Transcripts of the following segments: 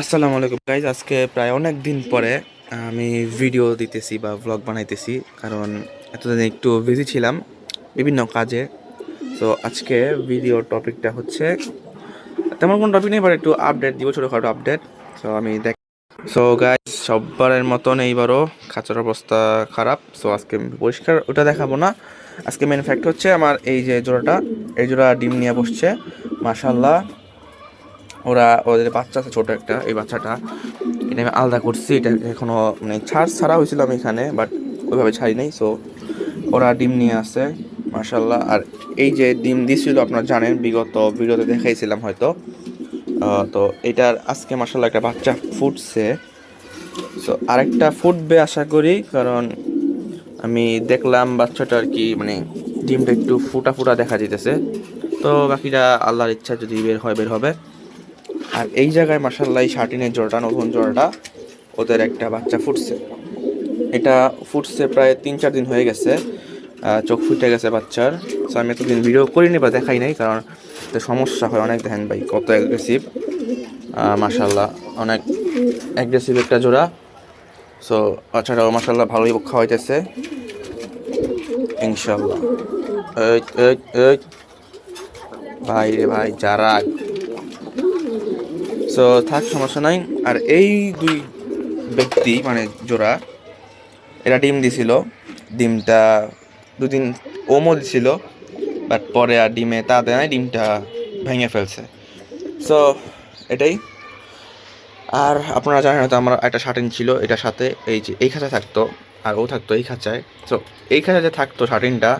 আসসালামু আলাইকুম গাইজ। আজকে প্রায় অনেক দিন পরে আমি ভিডিও দিতেছি বা ব্লগ বানাইতেছি, কারণ এতদিন একটু বিজি ছিলাম বিভিন্ন কাজে। তো আজকে ভিডিও টপিকটা হচ্ছে তেমন কোনো টপিক নেই, বাট একটু আপডেট দিব, ছোটোখাটো আপডেট। সো আমি দেখ সো গাইজ, সববারের মতন এইবারও খাঁচার অবস্থা খারাপ। সো আজকে পরিষ্কার ওটা দেখাবো না। আজকে মেন ফ্যাক্ট হচ্ছে আমার এই যে জোড়াটা, এই জোড়া ডিম নিয়ে বসছে মাশাল্লাহ। ওদের বাচ্চা আছে ছোট একটা, এই বাচ্চাটা এটা আমি আলাদা করছি। এটা এখনো মানে ছাড়া হয়েছিল আমি এখানে, বাট ওইভাবে ছাড়ি নাই। সো ওরা ডিম নিয়ে আসে মাশাল্লাহ। আর এই যে ডিম দিছিল আপনারা জানেন, বিগত ভিডিওতে দেখাইছিলাম হয়তো। তো এটার আজকে মাশাল্লাহ একটা বাচ্চা ফুটছে। সো আরেকটা ফুটবে আশা করি, কারণ আমি দেখলাম বাচ্চাটা আর কি মানে ডিমটা একটু ফুটা ফুটা দেখা যেতেছে। তো বাকিটা আল্লাহর ইচ্ছা, যদি বের হয় বের হবে। আর এই জায়গায় মাশাআল্লাহ শার্টিনের জোড়াটা, নতুন জোড়াটা, ওদের একটা বাচ্চা ফুটছে। এটা ফুটছে প্রায় 3-4 দিন হয়ে গেছে। চোখ ফুটে গেছে বাচ্চার। সো আমি এতদিন ভিডিও করিনি বা দেখাই নাই, কারণ সমস্যা হয় অনেক। দেখেন ভাই কত অ্যাগ্রেসিভ, মাশাআল্লাহ অনেক অ্যাগ্রেসিভ একটা জোড়া। সো বাচ্চাটাও মাশাআল্লাহ ভালোই খাওয়াইতেছে ইনশাল্লাহ। এই এই এই ভাই রে ভাই, যারা সো থাক, সমস্যা নাই। আর এই দুই ব্যক্তি মানে জোড়া, এরা ডিম দিছিল। ডিমটা 2 দিন ওমও দিছিল, বাট পরে আর ডিমে তা দেয় নাই, ডিমটা ভেঙে ফেলছে। সো এটাই। আর আপনারা জানেন হয়তো আমার একটা শার্টিন ছিল, এটার সাথে এই যে এই খাঁচায় থাকতো, আর ও থাকতো এই খাঁচায়। সো এই খাঁচায় যে থাকতো শার্টিনটা,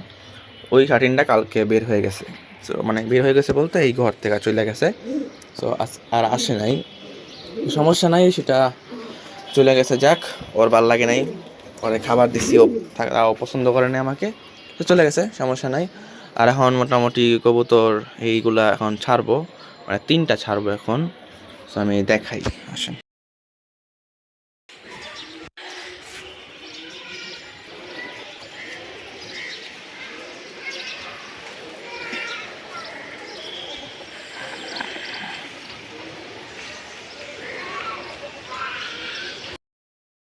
ওই শার্টিনটা কালকে বের হয়ে গেছে। সো মানে বের হয়ে গেছে বলতে এই ঘর থেকে চলে গেছে। সো আর আসে নাই, সমস্যা নাই, সেটা চলে গেছে। যাক, ওর ভাল লাগে নাই, ওরে খাবার দিছি, ও পছন্দ করে না আমাকে, তো চলে গেছে, সমস্যা নাই। আর এখন মোটামুটি কবুতর এইগুলা এখন ছাড়বো, মানে 3টা ছাড়বো এখন। তো আমি দেখাই, আসেন।